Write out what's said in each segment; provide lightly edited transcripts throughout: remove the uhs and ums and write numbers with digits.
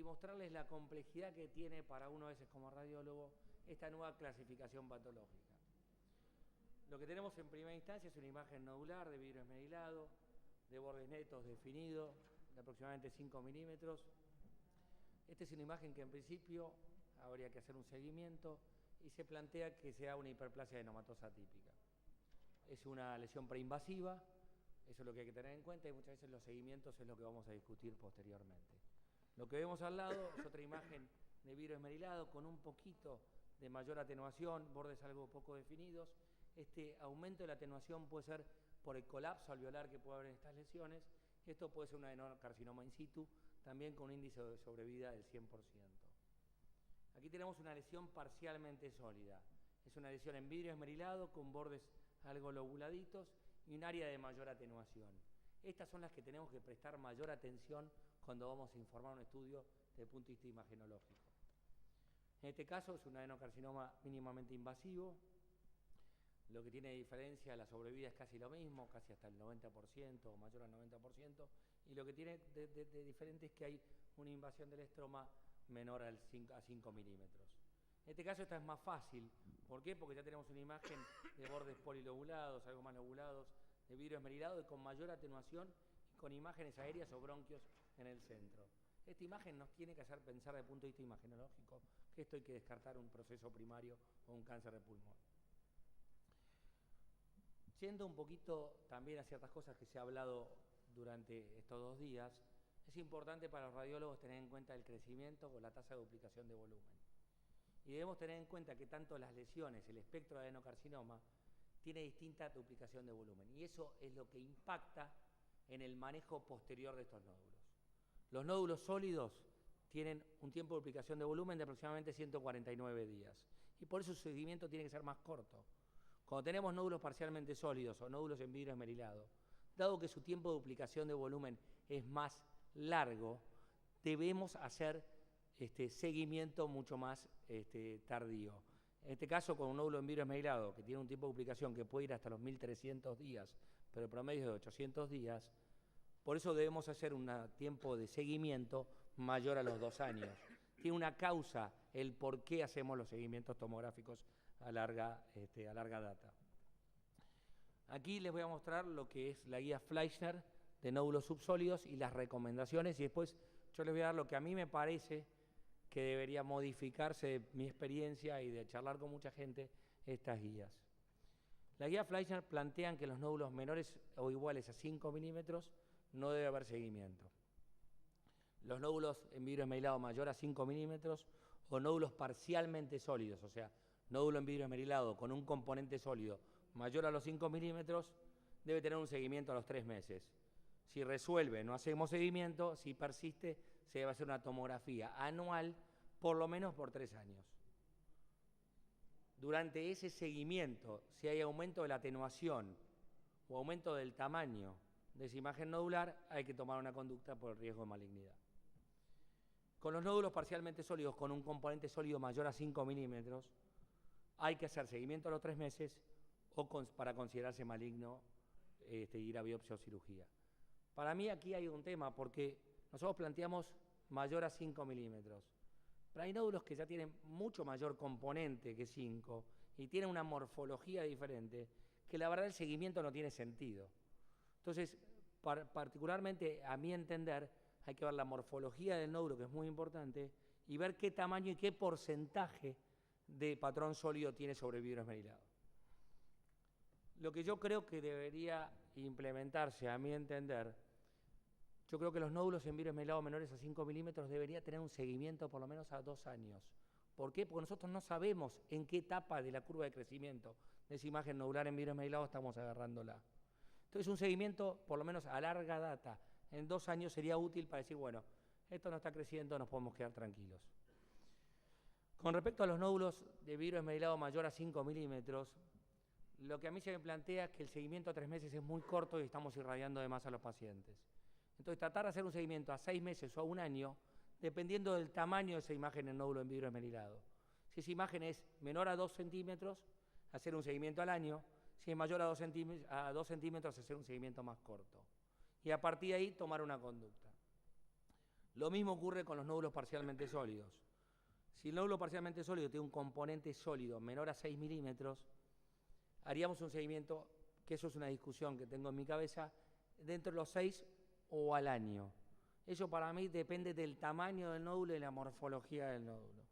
y mostrarles la complejidad que tiene para uno a veces como radiólogo esta nueva clasificación patológica. Lo que tenemos en primera instancia es una imagen nodular de vidrio esmerilado, de bordes netos definidos, de aproximadamente 5 milímetros. Esta es una imagen que en principio habría que hacer un seguimiento y se plantea que sea una hiperplasia adenomatosa atípica. Es una lesión preinvasiva, eso es lo que hay que tener en cuenta y muchas veces los seguimientos es lo que vamos a discutir posteriormente. Lo que vemos al lado es otra imagen de vidrio esmerilado con un poquito de mayor atenuación, bordes algo poco definidos. Este aumento de la atenuación puede ser por el colapso alveolar que puede haber en estas lesiones. Esto puede ser un adenocarcinoma in situ, también con un índice de sobrevida del 100%. Aquí tenemos una lesión parcialmente sólida. Es una lesión en vidrio esmerilado con bordes algo lobuladitos y un área de mayor atenuación. Estas son las que tenemos que prestar mayor atención cuando vamos a informar un estudio desde el punto de vista imagenológico. En este caso es un adenocarcinoma mínimamente invasivo. Lo que tiene de diferencia, la sobrevida es casi lo mismo, casi hasta el 90% o mayor al 90%, y lo que tiene de diferente es que hay una invasión del estroma menor a 5 milímetros. En este caso esta es más fácil. ¿Por qué? Porque ya tenemos una imagen de bordes polilobulados, algo más lobulados, de vidrio esmerilado y con mayor atenuación y con imágenes aéreas o bronquios en el centro. Esta imagen nos tiene que hacer pensar desde el punto de vista imagenológico que esto hay que descartar un proceso primario o un cáncer de pulmón. Yendo un poquito también a ciertas cosas que se ha hablado durante estos 2 días, es importante para los radiólogos tener en cuenta el crecimiento o la tasa de duplicación de volumen. Y debemos tener en cuenta que tanto las lesiones, el espectro de adenocarcinoma, tiene distinta duplicación de volumen. Y eso es lo que impacta en el manejo posterior de estos nódulos. Los nódulos sólidos tienen un tiempo de duplicación de volumen de aproximadamente 149 días. Y por eso su seguimiento tiene que ser más corto. Cuando tenemos nódulos parcialmente sólidos o nódulos en vidrio esmerilado, dado que su tiempo de duplicación de volumen es más largo, debemos hacer seguimiento mucho más tardío. En este caso, con un nódulo en vidrio esmerilado que tiene un tiempo de duplicación que puede ir hasta los 1300 días, pero el promedio es de 800 días, por eso debemos hacer un tiempo de seguimiento mayor a los 2 años. Tiene una causa el por qué hacemos los seguimientos tomográficos a larga data. Aquí les voy a mostrar lo que es la guía Fleischner de nódulos subsólidos y las recomendaciones, y después yo les voy a dar lo que a mí me parece que debería modificarse de mi experiencia y de charlar con mucha gente estas guías. La guía Fleischner plantean que los nódulos menores o iguales a 5 milímetros no debe haber seguimiento. Los nódulos en vidrio esmerilado mayor a 5 milímetros o nódulos parcialmente sólidos, o sea, nódulo en vidrio esmerilado con un componente sólido mayor a los 5 milímetros, debe tener un seguimiento a los 3 meses. Si resuelve, no hacemos seguimiento. Si persiste, se debe hacer una tomografía anual, por lo menos por 3 años. Durante ese seguimiento, si hay aumento de la atenuación o aumento del tamaño de esa imagen nodular, hay que tomar una conducta por el riesgo de malignidad. Con los nódulos parcialmente sólidos con un componente sólido mayor a 5 milímetros, hay que hacer seguimiento a los 3 meses o para considerarse maligno ir a biopsia o cirugía. Para mí aquí hay un tema porque nosotros planteamos mayor a 5 milímetros, pero hay nódulos que ya tienen mucho mayor componente que 5 y tienen una morfología diferente que la verdad el seguimiento no tiene sentido. Entonces, particularmente a mi entender, hay que ver la morfología del nódulo, que es muy importante, y ver qué tamaño y qué porcentaje de patrón sólido tiene sobre vidrio esmerilado. Lo que yo creo que debería implementarse, a mi entender, yo creo que los nódulos en vidrio esmerilado menores a 5 milímetros debería tener un seguimiento por lo menos a 2 años. ¿Por qué? Porque nosotros no sabemos en qué etapa de la curva de crecimiento de esa imagen nodular en vidrio esmerilado estamos agarrándola. Entonces un seguimiento por lo menos a larga data, en 2 años sería útil para decir, bueno, esto no está creciendo, nos podemos quedar tranquilos. Con respecto a los nódulos de vidrio esmerilado mayor a 5 milímetros, lo que a mí se me plantea es que el seguimiento a 3 meses es muy corto y estamos irradiando de más a los pacientes. Entonces, tratar de hacer un seguimiento a 6 meses o a 1 año, dependiendo del tamaño de esa imagen en nódulo en vidrio esmerilado. Si esa imagen es menor a 2 centímetros, hacer un seguimiento al año. Si es mayor a 2 centímetros, hacer un seguimiento más corto. Y a partir de ahí, tomar una conducta. Lo mismo ocurre con los nódulos parcialmente sólidos. Si el nódulo parcialmente sólido tiene un componente sólido menor a 6 milímetros, haríamos un seguimiento, que eso es una discusión que tengo en mi cabeza, dentro de los 6 o al año. Eso para mí depende del tamaño del nódulo y la morfología del nódulo.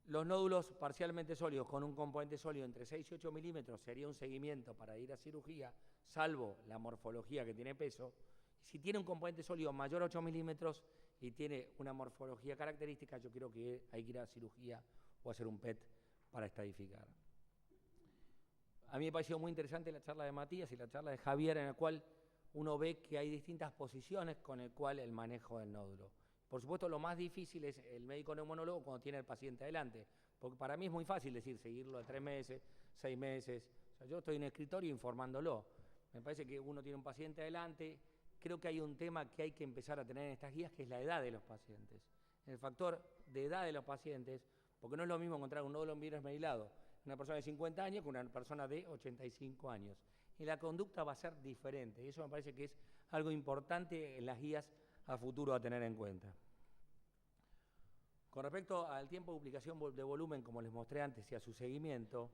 Los nódulos parcialmente sólidos con un componente sólido entre 6 y 8 milímetros sería un seguimiento para ir a cirugía, salvo la morfología que tiene peso. Si tiene un componente sólido mayor a 8 milímetros y tiene una morfología característica, yo creo que hay que ir a cirugía o hacer un PET para estadificar. A mí me pareció muy interesante la charla de Matías y la charla de Javier, en la cual uno ve que hay distintas posiciones con el cual el manejo del nódulo. Por supuesto, lo más difícil es el médico neumonólogo cuando tiene el paciente adelante, porque para mí es muy fácil decir, seguirlo a 3 meses, 6 meses. O sea, yo estoy en el escritorio informándolo. Me parece que uno tiene un paciente adelante. Creo que hay un tema que hay que empezar a tener en estas guías, que es la edad de los pacientes. El factor de edad de los pacientes, porque no es lo mismo encontrar un nódulo en vidrio esmerilado una persona de 50 años que una persona de 85 años. Y la conducta va a ser diferente. Y eso me parece que es algo importante en las guías a futuro a tener en cuenta. Con respecto al tiempo de duplicación de volumen, como les mostré antes, y a su seguimiento,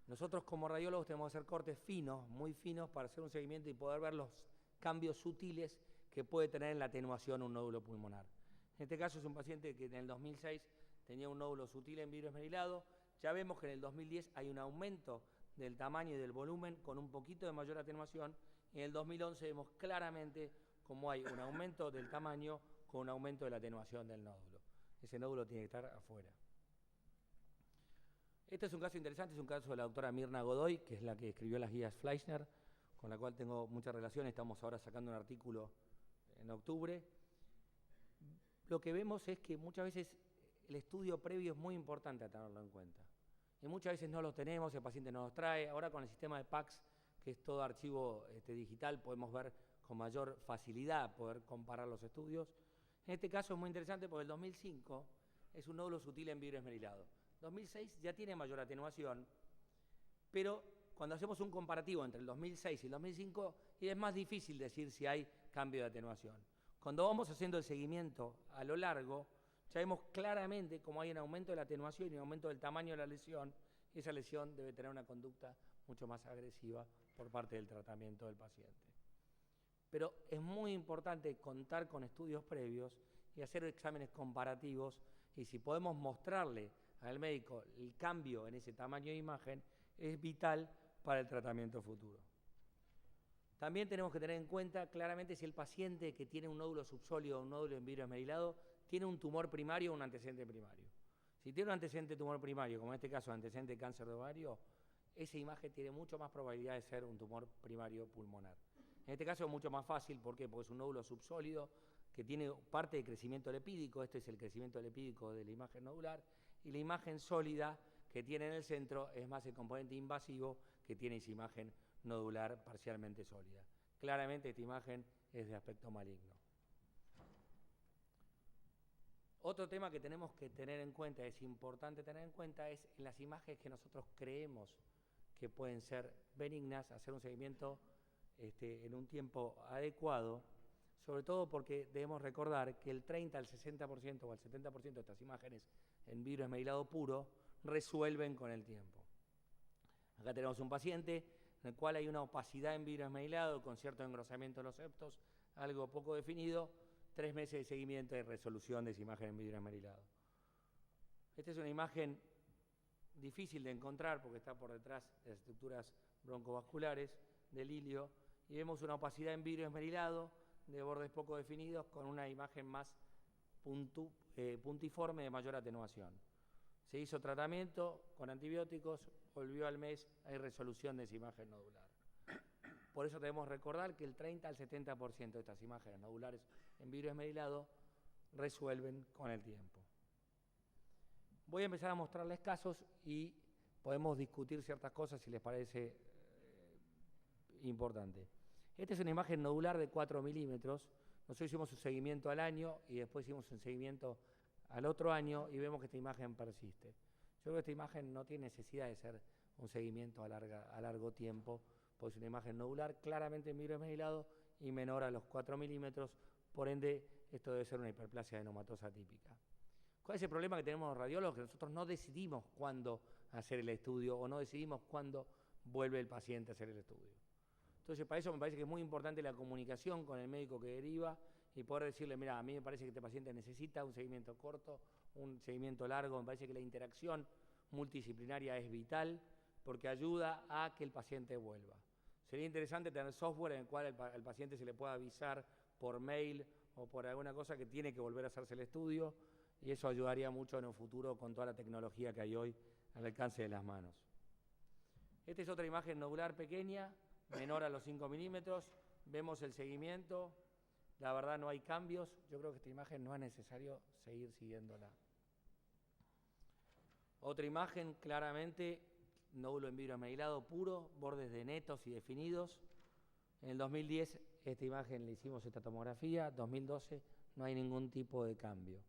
nosotros como radiólogos tenemos que hacer cortes finos, muy finos, para hacer un seguimiento y poder ver los cambios sutiles que puede tener en la atenuación un nódulo pulmonar. En este caso es un paciente que en el 2006 tenía un nódulo sutil en vidrio esmerilado. Ya vemos que en el 2010 hay un aumento del tamaño y del volumen con un poquito de mayor atenuación. En el 2011 vemos claramente cómo hay un aumento del tamaño con un aumento de la atenuación del nódulo. Ese nódulo tiene que estar afuera. Este es un caso interesante, es un caso de la doctora Mirna Godoy, que es la que escribió las guías Fleischner, con la cual tengo mucha relación. Estamos ahora sacando un artículo en octubre. Lo que vemos es que muchas veces el estudio previo es muy importante a tenerlo en cuenta. Y muchas veces no lo tenemos, el paciente no los trae. Ahora con el sistema de PACS, que es todo archivo digital, podemos ver con mayor facilidad, poder comparar los estudios. En este caso es muy interesante porque el 2005 es un nódulo sutil en vidrio esmerilado. 2006 ya tiene mayor atenuación, pero cuando hacemos un comparativo entre el 2006 y el 2005, es más difícil decir si hay cambio de atenuación. Cuando vamos haciendo el seguimiento a lo largo, ya vemos claramente cómo hay un aumento de la atenuación y un aumento del tamaño de la lesión, y esa lesión debe tener una conducta mucho más agresiva por parte del tratamiento del paciente. Pero es muy importante contar con estudios previos y hacer exámenes comparativos, y si podemos mostrarle al médico el cambio en ese tamaño de imagen, es vital para el tratamiento futuro. También tenemos que tener en cuenta claramente si el paciente que tiene un nódulo subsólido o un nódulo en vidrio esmerilado tiene un tumor primario o un antecedente primario. Si tiene un antecedente tumor primario, como en este caso antecedente de cáncer de ovario, esa imagen tiene mucho más probabilidad de ser un tumor primario pulmonar. En este caso es mucho más fácil, ¿por qué? Porque es un nódulo subsólido que tiene parte de crecimiento lipídico, este es el crecimiento lipídico de la imagen nodular, y la imagen sólida que tiene en el centro es más el componente invasivo que tiene esa imagen nodular parcialmente sólida. Claramente esta imagen es de aspecto maligno. Otro tema que tenemos que tener en cuenta, es importante tener en cuenta, es en las imágenes que nosotros creemos que pueden ser benignas, hacer un seguimiento en un tiempo adecuado, sobre todo porque debemos recordar que el 30 al 60% o al 70% de estas imágenes en vidrio esmerilado puro resuelven con el tiempo. Acá tenemos un paciente en el cual hay una opacidad en vidrio esmerilado con cierto engrosamiento de los septos, algo poco definido, 3 meses de seguimiento y resolución de esa imagen en vidrio esmerilado. Esta es una imagen difícil de encontrar porque está por detrás de las estructuras broncovasculares del ilio, y vemos una opacidad en vidrio esmerilado de bordes poco definidos con una imagen más puntiforme de mayor atenuación. Se hizo tratamiento con antibióticos, volvió al mes, hay resolución de esa imagen nodular. Por eso debemos recordar que el 30 al 70% de estas imágenes nodulares en vidrio esmerilado resuelven con el tiempo. Voy a empezar a mostrarles casos y podemos discutir ciertas cosas si les parece importante. Esta es una imagen nodular de 4 milímetros. Nosotros hicimos un seguimiento al año y después hicimos un seguimiento al otro año y vemos que esta imagen persiste. Yo creo que esta imagen no tiene necesidad de ser un seguimiento a largo tiempo, pues es una imagen nodular claramente en vidrio esmerilado y menor a los 4 milímetros, por ende esto debe ser una hiperplasia adenomatosa típica. ¿Cuál es el problema que tenemos los radiólogos? Que nosotros no decidimos cuándo hacer el estudio o no decidimos cuándo vuelve el paciente a hacer el estudio. Entonces, para eso me parece que es muy importante la comunicación con el médico que deriva y poder decirle, mira, a mí me parece que este paciente necesita un seguimiento corto, un seguimiento largo. Me parece que la interacción multidisciplinaria es vital porque ayuda a que el paciente vuelva. Sería interesante tener software en el cual al paciente se le pueda avisar por mail o por alguna cosa que tiene que volver a hacerse el estudio, y eso ayudaría mucho en un futuro con toda la tecnología que hay hoy al alcance de las manos. Esta es otra imagen nodular pequeña, menor a los 5 milímetros. Vemos el seguimiento. La verdad no hay cambios. Yo creo que esta imagen no es necesario seguir siguiéndola. Otra imagen, claramente, nódulo en vidrio esmerilado puro, bordes de netos y definidos. En el 2010 esta imagen le hicimos esta tomografía, 2012 no hay ningún tipo de cambio.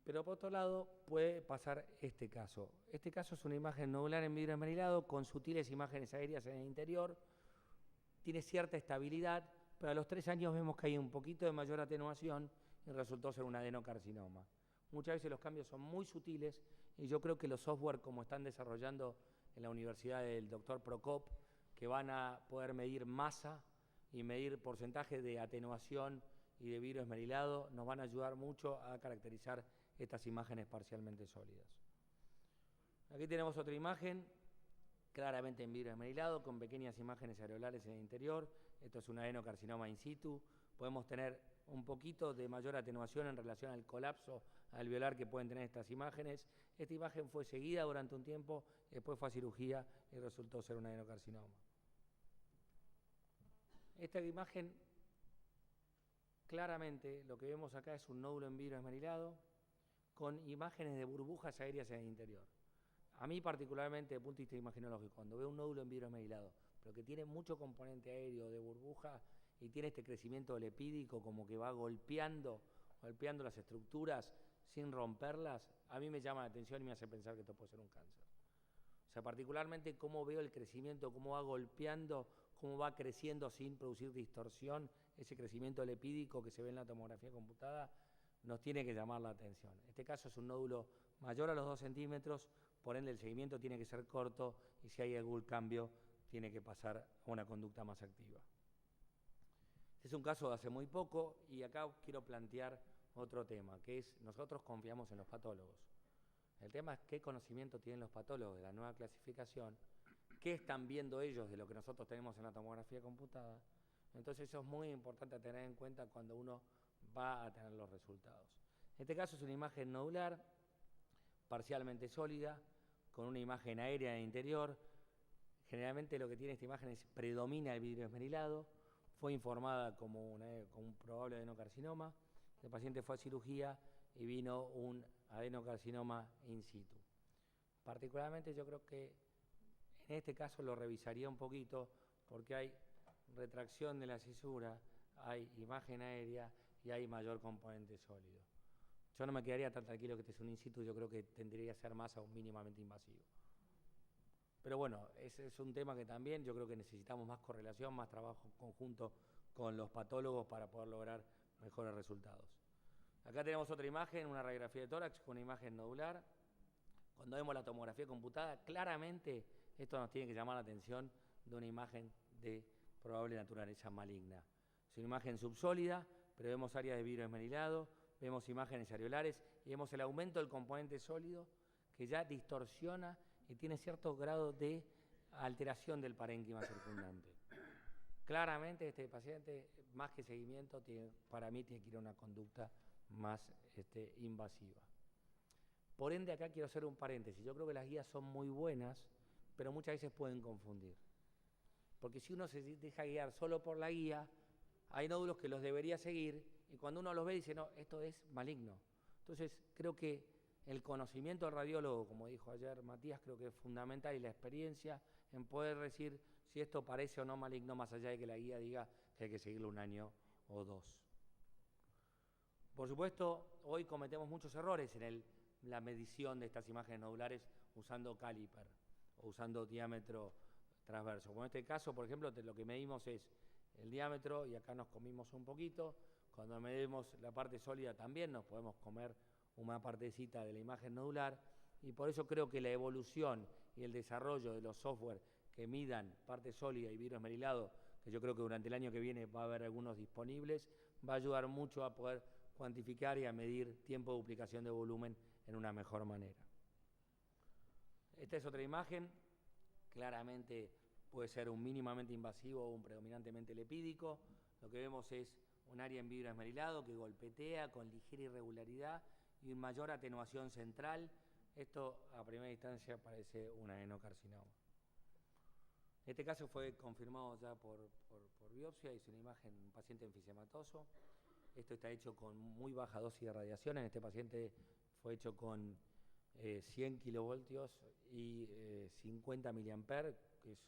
Pero por otro lado puede pasar este caso. Este caso es una imagen nodular en vidrio esmerilado con sutiles imágenes aéreas en el interior. Tiene cierta estabilidad, pero a los 3 años vemos que hay un poquito de mayor atenuación y resultó ser un adenocarcinoma. Muchas veces los cambios son muy sutiles y yo creo que los software, como están desarrollando en la Universidad del Dr. Prokop, que van a poder medir masa y medir porcentaje de atenuación y de vidrio esmerilado, nos van a ayudar mucho a caracterizar estas imágenes parcialmente sólidas. Aquí tenemos otra imagen, claramente en vidrio esmerilado, con pequeñas imágenes areolares en el interior. Esto es un adenocarcinoma in situ. Podemos tener un poquito de mayor atenuación en relación al colapso alveolar que pueden tener estas imágenes. Esta imagen fue seguida durante un tiempo, después fue a cirugía y resultó ser un adenocarcinoma. Esta imagen, claramente, lo que vemos acá es un nódulo en vidrio esmerilado con imágenes de burbujas aéreas en el interior. A mí particularmente, desde el punto de vista imagenológico, cuando veo un nódulo en vidrio esmerilado, pero que tiene mucho componente aéreo de burbuja y tiene este crecimiento lipídico como que va golpeando las estructuras sin romperlas, a mí me llama la atención y me hace pensar que esto puede ser un cáncer. O sea, particularmente cómo veo el crecimiento, cómo va golpeando, cómo va creciendo sin producir distorsión, ese crecimiento lipídico que se ve en la tomografía computada, nos tiene que llamar la atención. En este caso es un nódulo mayor a los 2 centímetros, por ende el seguimiento tiene que ser corto y si hay algún cambio tiene que pasar a una conducta más activa. Este es un caso de hace muy poco y acá quiero plantear otro tema, que es nosotros confiamos en los patólogos. El tema es qué conocimiento tienen los patólogos de la nueva clasificación, qué están viendo ellos de lo que nosotros tenemos en la tomografía computada. Entonces eso es muy importante a tener en cuenta cuando uno va a tener los resultados. En este caso es una imagen nodular, parcialmente sólida, con una imagen aérea en el interior. Generalmente lo que tiene esta imagen es predomina el vidrio esmerilado. Fue informada como un probable adenocarcinoma. El paciente fue a cirugía y vino un adenocarcinoma in situ. Particularmente yo creo que en este caso lo revisaría un poquito porque hay retracción de la cisura, hay imagen aérea y hay mayor componente sólido. Yo no me quedaría tan tranquilo que este es un in situ, yo creo que tendría que ser más o mínimamente invasivo. Pero bueno, ese es un tema que también yo creo que necesitamos más correlación, más trabajo conjunto con los patólogos para poder lograr mejores resultados. Acá tenemos otra imagen, una radiografía de tórax con una imagen nodular. Cuando vemos la tomografía computada, claramente esto nos tiene que llamar la atención de una imagen de probable naturaleza maligna. Es una imagen subsólida, pero vemos áreas de vidrio esmerilado, vemos imágenes areolares y vemos el aumento del componente sólido que ya distorsiona y tiene cierto grado de alteración del parénquima circundante. Claramente este paciente, más que seguimiento, para mí tiene que ir a una conducta más invasiva. Por ende, acá quiero hacer un paréntesis. Yo creo que las guías son muy buenas, pero muchas veces pueden confundir. Porque si uno se deja guiar solo por la guía, hay nódulos que los debería seguir y cuando uno los ve dice, no, esto es maligno. Entonces, creo que el conocimiento del radiólogo, como dijo ayer Matías, creo que es fundamental y la experiencia en poder decir si esto parece o no maligno, más allá de que la guía diga que hay que seguirlo 1 año o 2. Por supuesto, hoy cometemos muchos errores en la medición de estas imágenes nodulares usando caliper o usando diámetro transverso. Como en este caso, por ejemplo, lo que medimos es el diámetro y acá nos comimos un poquito. Cuando medimos la parte sólida también nos podemos comer una partecita de la imagen nodular, y por eso creo que la evolución y el desarrollo de los software que midan parte sólida y vidrio esmerilado, que yo creo que durante el año que viene va a haber algunos disponibles, va a ayudar mucho a poder cuantificar y a medir tiempo de duplicación de volumen en una mejor manera. Esta es otra imagen, claramente puede ser un mínimamente invasivo o un predominantemente lepídico. Lo que vemos es un área en vidrio esmerilado que golpetea con ligera irregularidad y mayor atenuación central. Esto a primera instancia parece un adenocarcinoma. Este caso fue confirmado ya por biopsia, es una imagen de un paciente enfisematoso. Esto está hecho con muy baja dosis de radiación. En este paciente fue hecho con 100 kilovoltios y 50 miliamperes, que es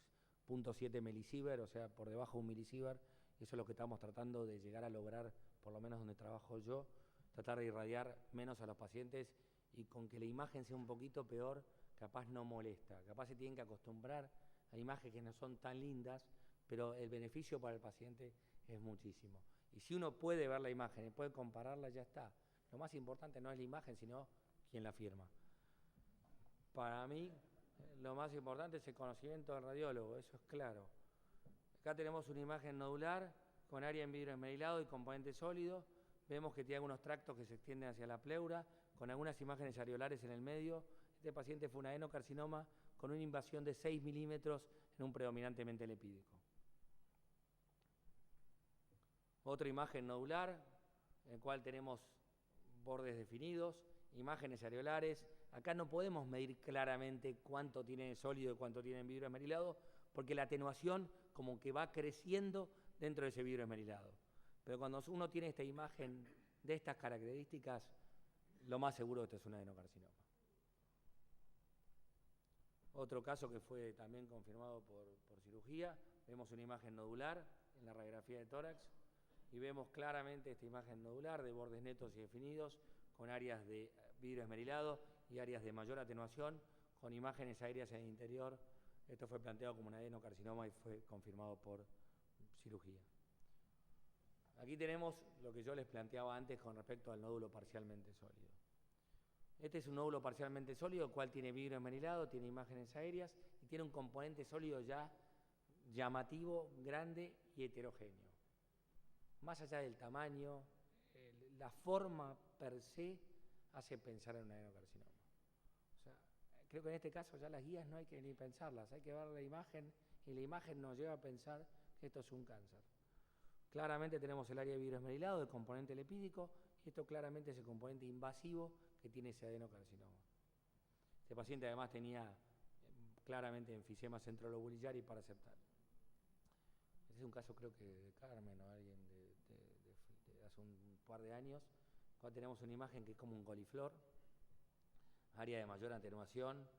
0.7 milisievert, o sea, por debajo de un milisievert. Eso es lo que estamos tratando de llegar a lograr, por lo menos donde trabajo yo, tratar de irradiar menos a los pacientes y con que la imagen sea un poquito peor, capaz no molesta. Capaz se tienen que acostumbrar a imágenes que no son tan lindas, pero el beneficio para el paciente es muchísimo. Y si uno puede ver la imagen y puede compararla, ya está. Lo más importante no es la imagen, sino quién la firma. Para mí, lo más importante es el conocimiento del radiólogo, eso es claro. Acá tenemos una imagen nodular con área en vidrio esmerilado y componente sólido. Vemos que tiene algunos tractos que se extienden hacia la pleura, con algunas imágenes areolares en el medio. Este paciente fue un adenocarcinoma con una invasión de 6 milímetros en un predominantemente lepídico. Otra imagen nodular, en la cual tenemos bordes definidos, imágenes areolares. Acá no podemos medir claramente cuánto tiene de sólido y cuánto tiene en vidrio esmerilado, porque la atenuación como que va creciendo dentro de ese vidrio esmerilado. Pero cuando uno tiene esta imagen de estas características, lo más seguro es que esto es un adenocarcinoma. Otro caso que fue también confirmado por cirugía, vemos una imagen nodular en la radiografía de tórax y vemos claramente esta imagen nodular de bordes netos y definidos con áreas de vidrio esmerilado y áreas de mayor atenuación con imágenes aéreas en el interior. Esto fue planteado como un adenocarcinoma y fue confirmado por cirugía. Aquí tenemos lo que yo les planteaba antes con respecto al nódulo parcialmente sólido. Este es un nódulo parcialmente sólido, el cual tiene vidrio esmerilado, tiene imágenes aéreas y tiene un componente sólido ya llamativo, grande y heterogéneo. Más allá del tamaño, la forma per se hace pensar en un adenocarcinoma. O sea, creo que en este caso ya las guías no hay que ni pensarlas, hay que ver la imagen y la imagen nos lleva a pensar que esto es un cáncer. Claramente tenemos el área de vidrio esmerilado, el componente lepídico, y esto claramente es el componente invasivo que tiene ese adenocarcinoma. Este paciente además tenía claramente enfisema centrolobulillar y paraceptal. Este es un caso creo que de Carmen o alguien de hace un par de años. Acá tenemos una imagen que es como un coliflor, área de mayor atenuación,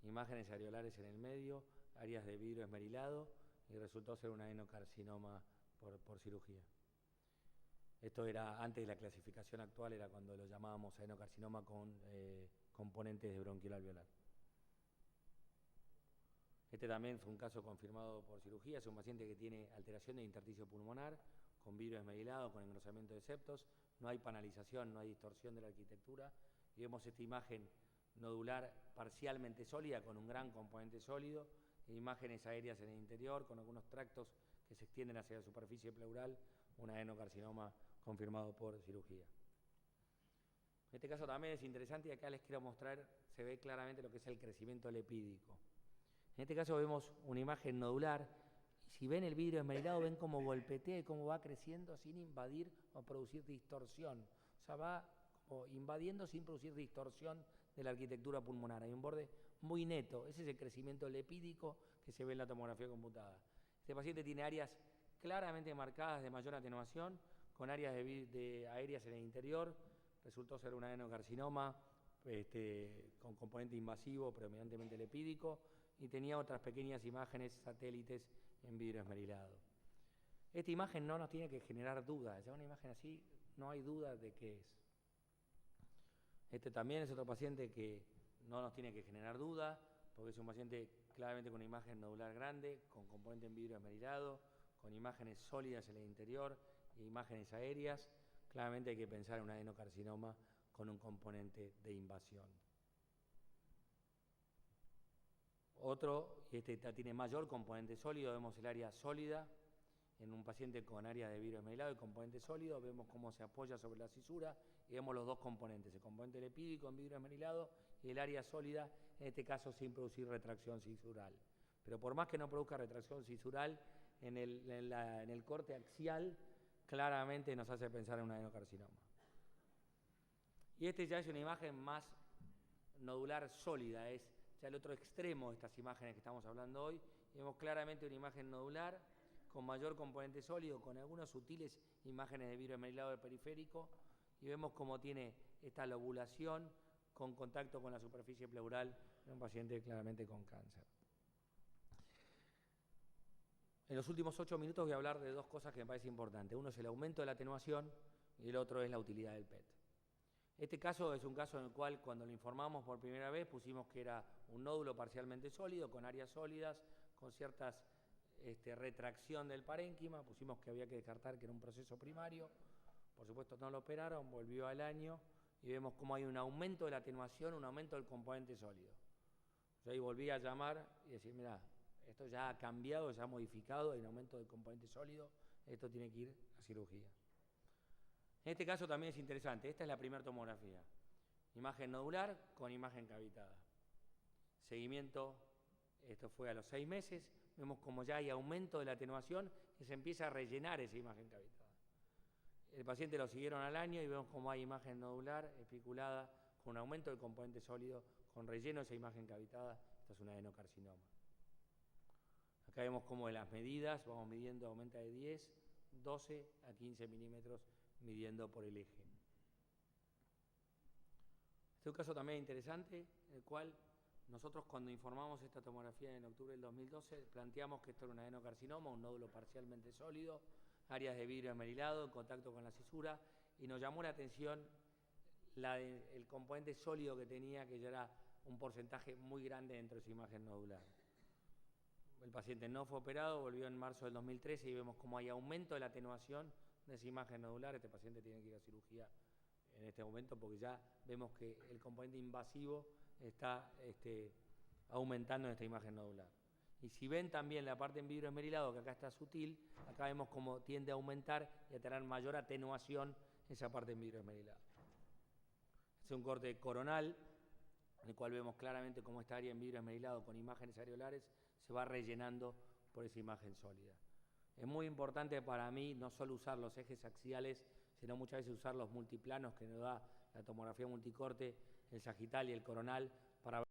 imágenes areolares en el medio, áreas de vidrio esmerilado y resultó ser un adenocarcinoma por cirugía. Esto era antes de la clasificación actual, era cuando lo llamábamos adenocarcinoma con componentes de bronquiol alveolar. Este también fue un caso confirmado por cirugía, es un paciente que tiene alteración de intersticio pulmonar, con vidrio esmerilado, con engrosamiento de septos, no hay panalización, no hay distorsión de la arquitectura, y vemos esta imagen nodular parcialmente sólida, con un gran componente sólido, e imágenes aéreas en el interior, con algunos tractos que se extienden hacia la superficie pleural, un adenocarcinoma confirmado por cirugía. En este caso también es interesante y acá les quiero mostrar, se ve claramente lo que es el crecimiento lepídico. En este caso vemos una imagen nodular y si ven el vidrio esmerilado ven cómo golpetea y cómo va creciendo sin invadir o producir distorsión. O sea, va como invadiendo sin producir distorsión de la arquitectura pulmonar. Hay un borde muy neto, ese es el crecimiento lepídico que se ve en la tomografía computada. Este paciente tiene áreas claramente marcadas de mayor atenuación, con áreas aéreas en el interior, resultó ser un adenocarcinoma con componente invasivo, predominantemente lepídico, y tenía otras pequeñas imágenes satélites en vidrio esmerilado. Esta imagen no nos tiene que generar dudas, ya una imagen así no hay duda de qué es. Este también es otro paciente que no nos tiene que generar duda, porque es un paciente claramente con una imagen nodular grande, con componente en vidrio esmerilado, con imágenes sólidas en el interior e imágenes aéreas, claramente hay que pensar en un adenocarcinoma con un componente de invasión. Otro, este tiene mayor componente sólido, vemos el área sólida en un paciente con área de virus esmerilado y componente sólido, vemos cómo se apoya sobre la cisura y vemos los dos componentes, el componente lipídico en vidrio esmerilado y el área sólida, en este caso sin producir retracción cisural. Pero por más que no produzca retracción cisural, en el corte axial claramente nos hace pensar en un adenocarcinoma. Y este ya es una imagen más nodular sólida, es ya el otro extremo de estas imágenes que estamos hablando hoy. Vemos claramente una imagen nodular con mayor componente sólido, con algunas sutiles imágenes de vidrio esmerilado del periférico, y vemos cómo tiene esta lobulación con contacto con la superficie pleural en un paciente claramente con cáncer. En los últimos 8 minutos voy a hablar de dos cosas que me parecen importantes. Uno es el aumento de la atenuación y el otro es la utilidad del PET. Este caso es un caso en el cual cuando lo informamos por primera vez pusimos que era un nódulo parcialmente sólido, con áreas sólidas, con ciertas retracción del parénquima, pusimos que había que descartar que era un proceso primario, por supuesto no lo operaron, volvió al año y vemos cómo hay un aumento de la atenuación, un aumento del componente sólido. Yo ahí volví a llamar y decir, mira, esto ya ha cambiado, ya ha modificado, hay un aumento del componente sólido, esto tiene que ir a cirugía. En este caso también es interesante, esta es la primera tomografía, imagen nodular con imagen cavitada. Seguimiento, esto fue a los 6 meses, vemos como ya hay aumento de la atenuación y se empieza a rellenar esa imagen cavitada. El paciente lo siguieron al año y vemos como hay imagen nodular especulada con un aumento del componente sólido, con relleno de esa imagen cavitada, esto es un adenocarcinoma. Acá vemos como de las medidas, vamos midiendo, aumenta de 10, 12 a 15 milímetros midiendo por el eje. Este es un caso también interesante, en el cual nosotros cuando informamos esta tomografía en octubre del 2012 planteamos que esto era un adenocarcinoma, un nódulo parcialmente sólido, áreas de vidrio esmerilado en contacto con la cisura, y nos llamó la atención el componente sólido que tenía, que ya era un porcentaje muy grande dentro de esa imagen nodular. El paciente no fue operado, volvió en marzo del 2013 y vemos cómo hay aumento de la atenuación de esa imagen nodular. Este paciente tiene que ir a cirugía en este momento porque ya vemos que el componente invasivo está aumentando en esta imagen nodular. Y si ven también la parte en vidrio esmerilado, que acá está sutil, acá vemos cómo tiende a aumentar y a tener mayor atenuación esa parte en vidrio esmerilado. Este es un corte coronal, en el cual vemos claramente cómo esta área en vidrio esmerilado con imágenes areolares se va rellenando por esa imagen sólida. Es muy importante para mí no solo usar los ejes axiales, sino muchas veces usar los multiplanos que nos da la tomografía multicorte, el sagital y el coronal, para